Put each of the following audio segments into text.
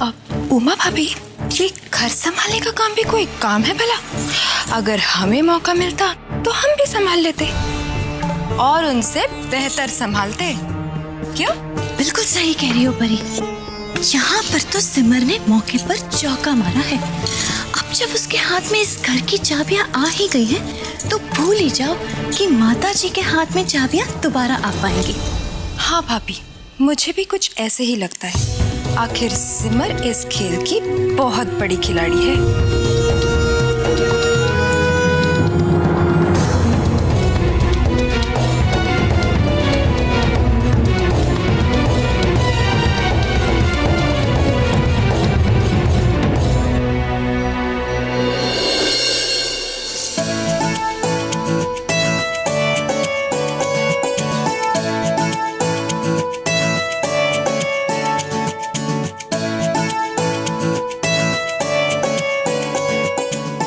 अब उमा भाभी, ये घर संभालने का काम भी कोई काम है भला? अगर हमें मौका मिलता तो हम भी संभाल लेते और उनसे बेहतर संभालते। क्यों? बिल्कुल सही कह रही हो परी। यहाँ पर तो सिमर ने मौके पर चौका मारा है। अब जब उसके हाथ में इस घर की चाबियां आ ही गई हैं, तो भूल ही जाओ कि माता जी के हाथ में चाबियां दोबारा आ पाएंगी। हाँ भाभी, मुझे भी कुछ ऐसे ही लगता है। आखिर सिमर इस खेल की बहुत बड़ी खिलाड़ी है।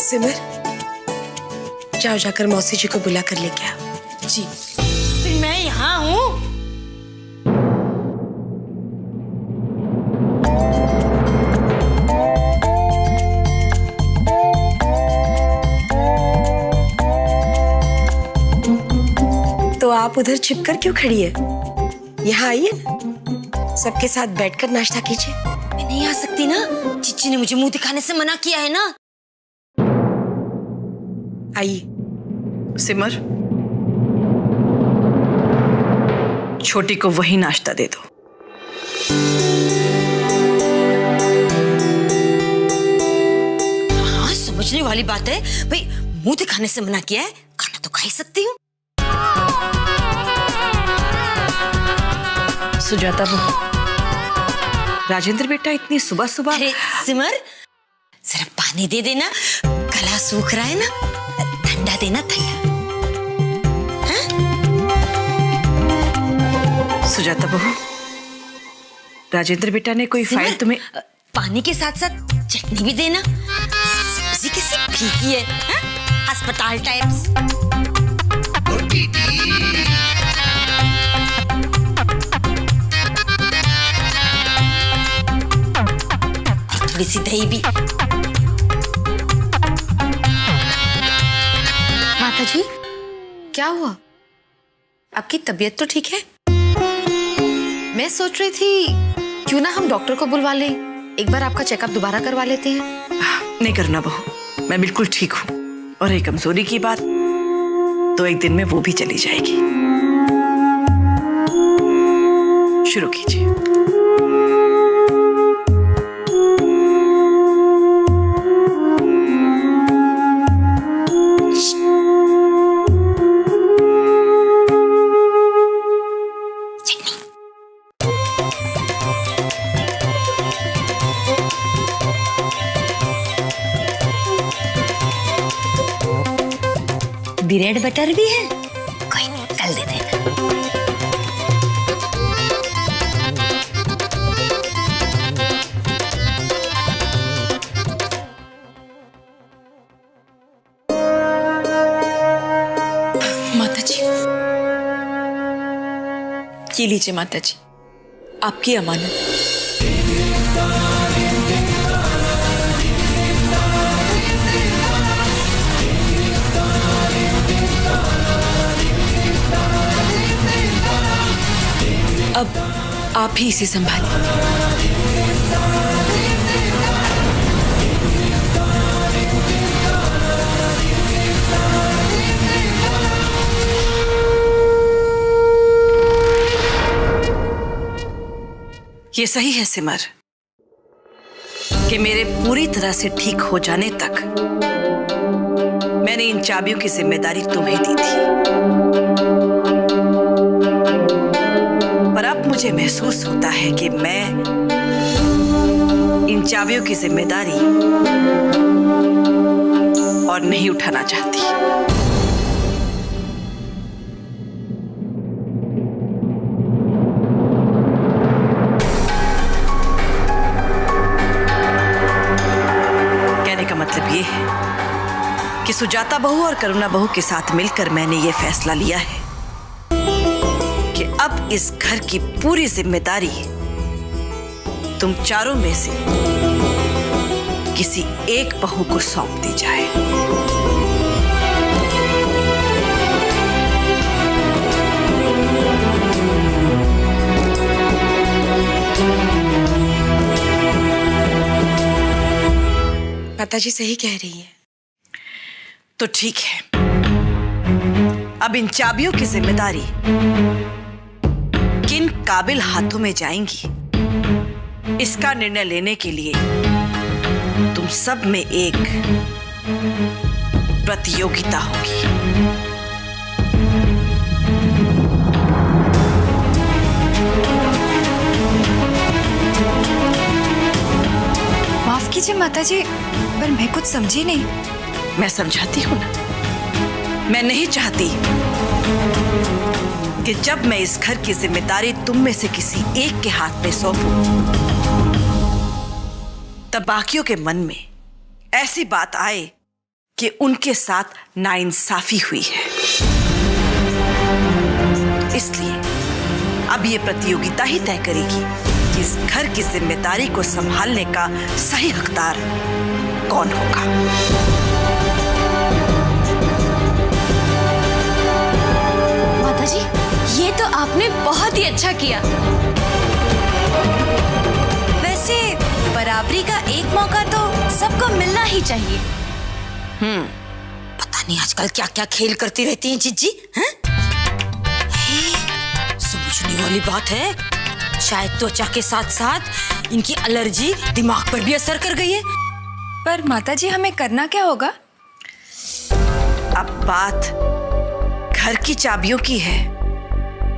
सिमर, जाओ जाकर मौसी जी को बुला कर लेके आओ। जी। फिर मैं यहाँ हूँ। तो आप उधर छिपकर क्यों खड़ी है? यहाँ आइए ना, सबके साथ बैठकर नाश्ता कीजिए। मैं नहीं आ सकती ना, चिच्ची ने मुझे मुंह दिखाने से मना किया है ना। आइए। सिमर, छोटी को वही नाश्ता दे दो। हाँ, समझने वाली बात है भाई, मुंह दिखाने से मना किया है, खाना तो खा ही सकती हूँ। सुजाता बहू, राजेंद्र बेटा इतनी सुबह सुबह। अरे सिमर, जरा पानी दे देना, गला सूख रहा है ना, ठंडा देना ठंडा। सुजाता बहू, राजेंद्र बेटा ने कोई फाइल तुम्हें। पानी के साथ साथ चटनी भी देना। सब्जी कैसी फीकी है, अस्पताल टाइप्स। और थोड़ी सी दही भी। माता जी, क्या हुआ? आपकी तबीयत तो ठीक है? मैं सोच रही थी क्यों ना हम डॉक्टर को बुलवा लें, एक बार आपका चेकअप दोबारा करवा लेते हैं। नहीं करना बहू, मैं बिल्कुल ठीक हूँ। और एक कमजोरी की बात तो एक दिन में वो भी चली जाएगी। शुरू कीजिए। ब्रेड बटर भी है, कोई नहीं, कल दे देना। माता जी, ये लीजिए माता जी, आपकी अमानत। अब आप ही इसे संभालिए। ये सही है सिमर कि मेरे पूरी तरह से ठीक हो जाने तक मैंने इन चाबियों की जिम्मेदारी तुम्हें दी थी। पर अब मुझे महसूस होता है कि मैं इन चाबियों की जिम्मेदारी और नहीं उठाना चाहती। कहने का मतलब ये है कि सुजाता बहू और करुणा बहू के साथ मिलकर मैंने ये फैसला लिया है कि अब इस घर की पूरी जिम्मेदारी तुम चारों में से किसी एक बहू को सौंप दी जाए। माताजी सही कह रही है। तो ठीक है, अब इन चाबियों की जिम्मेदारी किन काबिल हाथों में जाएंगी, इसका निर्णय लेने के लिए तुम सब में एक प्रतियोगिता होगी। माफ कीजिए माताजी, पर मैं कुछ समझी नहीं। मैं समझाती हूं ना। मैं नहीं चाहती कि जब मैं इस घर की जिम्मेदारी तुम में से किसी एक के हाथ में सौंपूं, तब बाकियों के मन में ऐसी बात आए कि उनके साथ नाइंसाफी हुई है। इसलिए अब ये प्रतियोगिता ही तय करेगी कि इस घर की जिम्मेदारी को संभालने का सही हकदार कौन होगा। माताजी, ये तो आपने बहुत ही अच्छा किया। वैसे बराबरी का एक मौका तो सबको मिलना ही चाहिए। पता नहीं आजकल क्या क्या खेल करती रहती हैं जिज्जी, हैं? समझने वाली बात है। शायद त्वचा के साथ साथ इनकी एलर्जी दिमाग पर भी असर कर गई है। पर माताजी, हमें करना क्या होगा? अब बात घर की चाबियों की है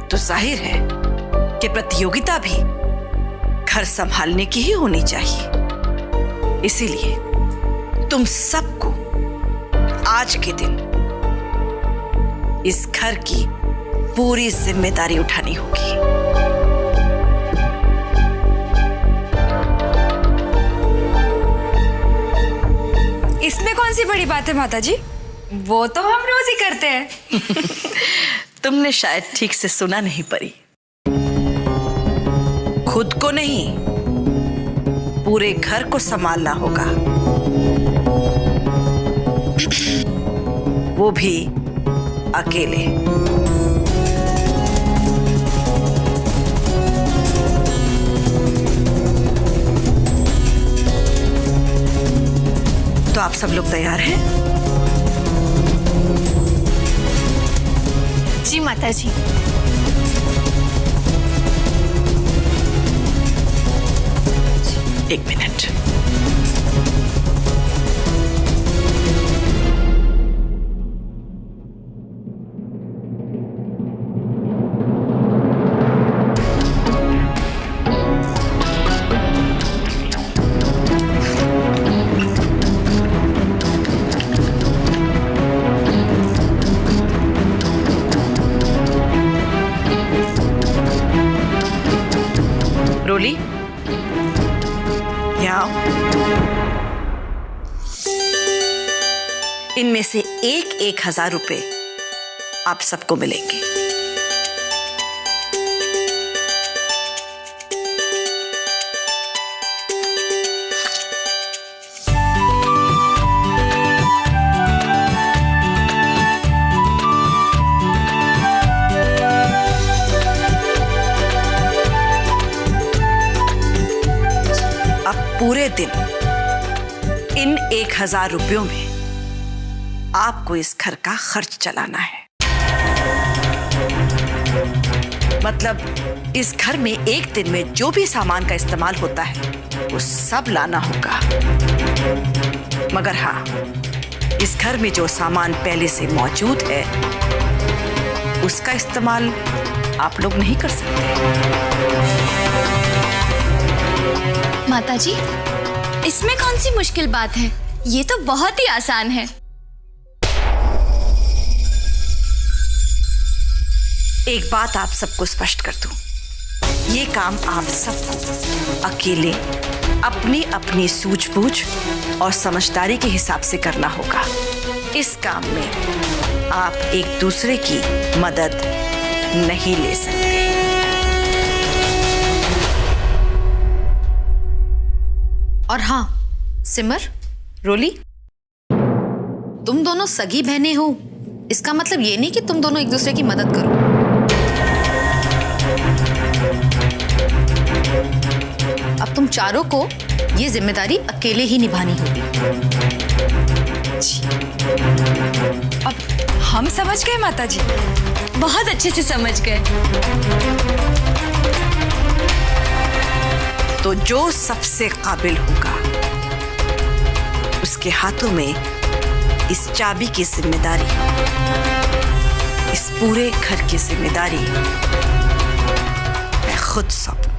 तो जाहिर है कि प्रतियोगिता भी घर संभालने की ही होनी चाहिए। इसीलिए तुम सबको आज के दिन इस घर की पूरी जिम्मेदारी उठानी होगी। इसमें कौन सी बड़ी बात है माताजी? वो तो हम रोज ही करते हैं। तुमने शायद ठीक से सुना नहीं परी। खुद को नहीं, पूरे घर को संभालना होगा, वो भी अकेले। तो आप सब लोग तैयार हैं? जी माताजी। एक मिनट। रोली, यहाँ आओ। इनमें से एक 1,000 रुपए आप सबको मिलेंगे। पूरे दिन इन 1,000 रुपयों में आपको इस घर का खर्च चलाना है। मतलब इस घर में एक दिन में जो भी सामान का इस्तेमाल होता है वो सब लाना होगा। मगर हाँ, इस घर में जो सामान पहले से मौजूद है उसका इस्तेमाल आप लोग नहीं कर सकते। माताजी, इसमें कौन सी मुश्किल बात है? ये तो बहुत ही आसान है। एक बात आप सबको स्पष्ट कर दूं, ये काम आप सबको अकेले अपनी अपनी सूझबूझ और समझदारी के हिसाब से करना होगा। इस काम में आप एक दूसरे की मदद नहीं ले सकते। और हाँ सिमर, रोली, तुम दोनों सगी बहनें हो, इसका मतलब ये नहीं कि तुम दोनों एक दूसरे की मदद करो। अब तुम चारों को ये जिम्मेदारी अकेले ही निभानी होगी। अब हम समझ गए माता जी। बहुत अच्छे से समझ गए। तो जो सबसे काबिल होगा उसके हाथों में इस चाबी की जिम्मेदारी, इस पूरे घर की जिम्मेदारी मैं खुद सौंपूंगी।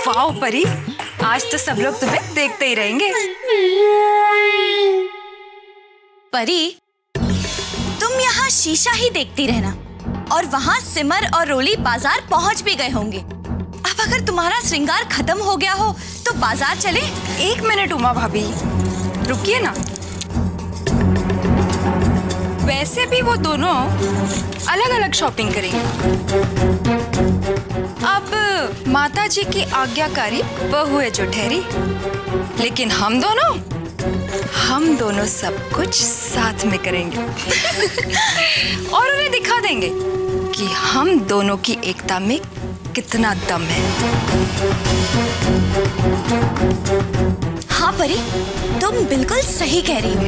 वाओ परी, आज तो सब लोग तुम्हें देखते ही रहेंगे। परी, तुम यहाँ शीशा ही देखती रहना और वहाँ सिमर और रोली बाजार पहुँच भी गए होंगे। अब अगर तुम्हारा श्रृंगार खत्म हो गया हो तो बाजार चले। एक मिनट उमा भाभी, रुकिए ना। वैसे भी वो दोनों अलग अलग शॉपिंग करेंगे। अब माता जी की आज्ञाकारी बहू है जो ठहरी, लेकिन हम दोनों सब कुछ साथ में करेंगे और उन्हें दिखा देंगे कि हम दोनों की एकता में कितना दम है। हाँ परी, तुम बिल्कुल सही कह रही हो।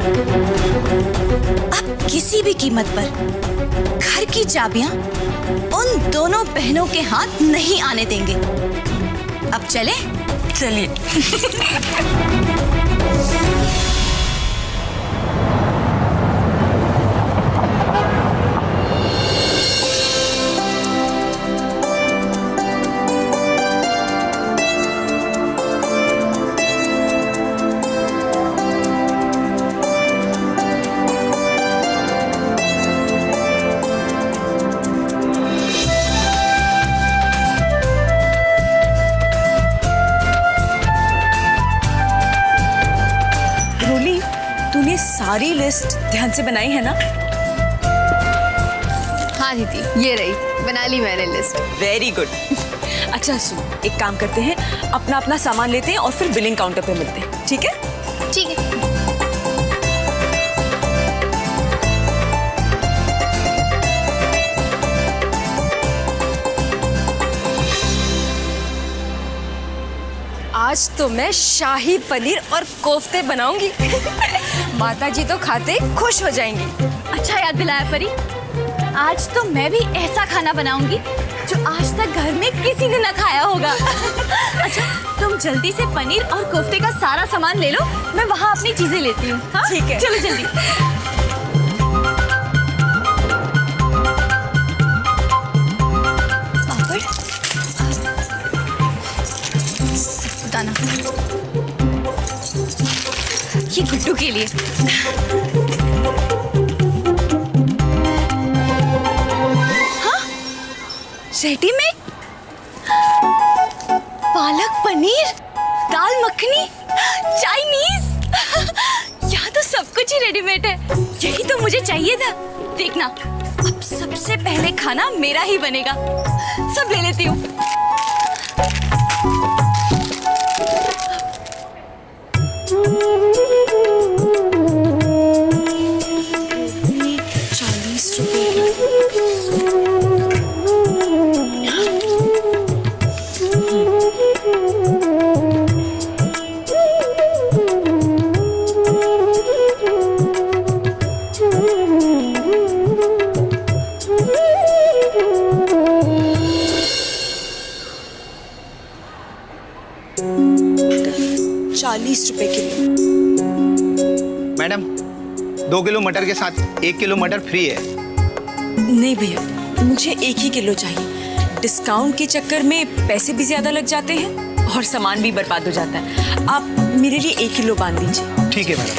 अब किसी भी कीमत पर घर की चाबियां उन दोनों बहनों के हाथ नहीं आने देंगे। अब चले? चलिए। सारी लिस्ट ध्यान से बनाई है ना? हाँ दीदी, ये रही, बना ली मैंने लिस्ट। Very good. अच्छा सुनो, एक काम करते हैं, अपना अपना सामान लेते हैं और फिर बिलिंग काउंटर पे मिलते हैं, ठीक है? ठीक है। आज तो मैं शाही पनीर और कोफ्ते बनाऊंगी। माता जी तो खाते खुश हो जाएंगी। अच्छा याद दिलाया परी, आज तो मैं भी ऐसा खाना बनाऊंगी जो आज तक घर में किसी ने न खाया होगा। अच्छा तुम जल्दी से पनीर और कोफ्ते का सारा सामान ले लो, मैं वहाँ अपनी चीजें लेती हूँ। ठीक है, चलो जल्दी। दाना ये गुड्डू के लिए। हाँ? रेडीमेड पालक पनीर, दाल मखनी, चाइनीज। यहाँ तो सब कुछ ही रेडीमेड है। यही तो मुझे चाहिए था। देखना, अब सबसे पहले खाना मेरा ही बनेगा। सब ले लेती हूँ। 40 रुपए। किलो। मैडम 2 किलो मटर के साथ 1 किलो मटर फ्री है। नहीं भैया, मुझे 1 ही किलो चाहिए। डिस्काउंट के चक्कर में पैसे भी ज्यादा लग जाते हैं और सामान भी बर्बाद हो जाता है। आप मेरे लिए 1 किलो बांध दीजिए। ठीक है मैडम।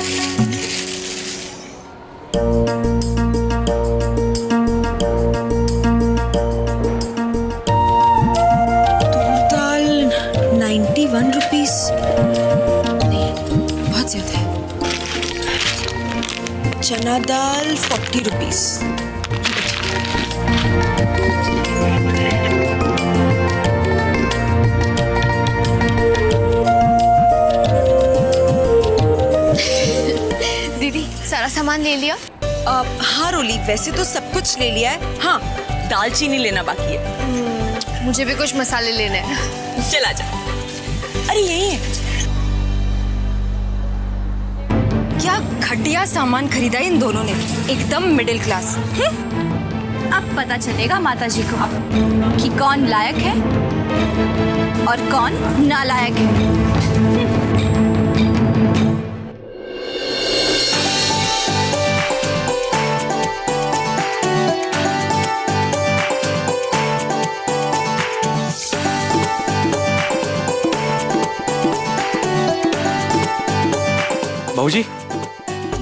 चना दाल 40 रुपीज। दीदी सारा सामान ले लिया? हाँ रोली, वैसे तो सब कुछ ले लिया है। हाँ, दालचीनी लेना बाकी है। मुझे भी कुछ मसाले लेने हैं। चला जा। अरे यही है। क्या घटिया सामान खरीदा इन दोनों ने, एकदम मिडिल क्लास। अब पता चलेगा माताजी को कि कौन लायक है और कौन नालायक है। बाबूजी,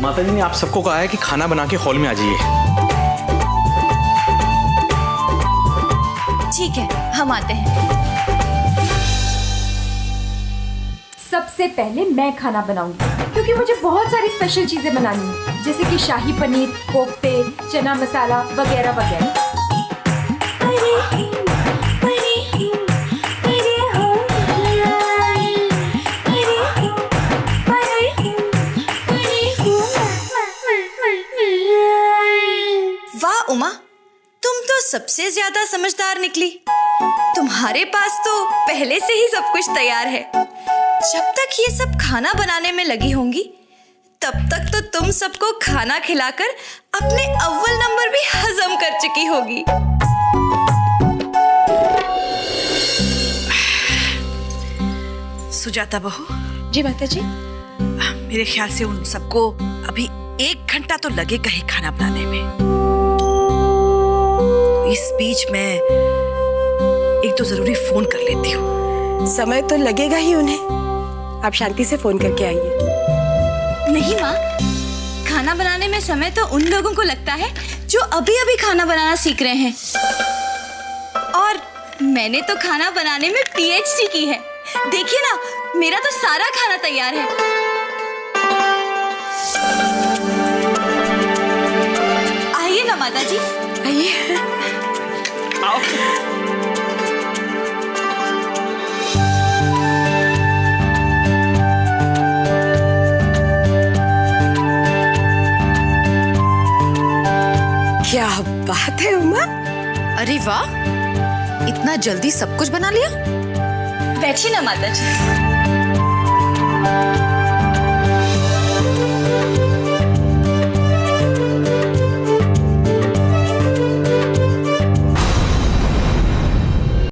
माताजी ने आप सबको कहा है कि खाना बना के हॉल में आ जाइए। ठीक है, हम आते हैं। सबसे पहले मैं खाना बनाऊंगी क्योंकि मुझे बहुत सारी स्पेशल चीजें बनानी है, जैसे कि शाही पनीर, कोफ्ते, चना मसाला वगैरह वगैरह। वाह उमा, तुम तो सबसे ज्यादा समझदार निकली। तुम्हारे पास तो पहले से ही सब कुछ तैयार है। जब तक ये सब खाना बनाने में लगी होंगी, तब तक तो तुम सबको खाना खिलाकर अपने अव्वल नंबर भी हजम कर चुकी होगी। सुजाता बहू। जी माताजी। मेरे ख्याल से उन सबको अभी 1 घंटा तो लगेगा ही खाना बनाने में। इस बीच मैं एक तो जरूरी फोन कर लेती हूँ। समय तो लगेगा ही उन्हें, आप शांति से फोन करके आइए। नहीं माँ, खाना बनाने में समय तो उन लोगों को लगता है जो अभी अभी खाना बनाना सीख रहे हैं। और मैंने तो खाना बनाने में PhD की है। देखिए ना, मेरा तो सारा खाना तैयार है। आइए ना माताजी, आइए। क्या बात है उमा। अरे वाह, इतना जल्दी सब कुछ बना लिया। बैठिए ना माताजी।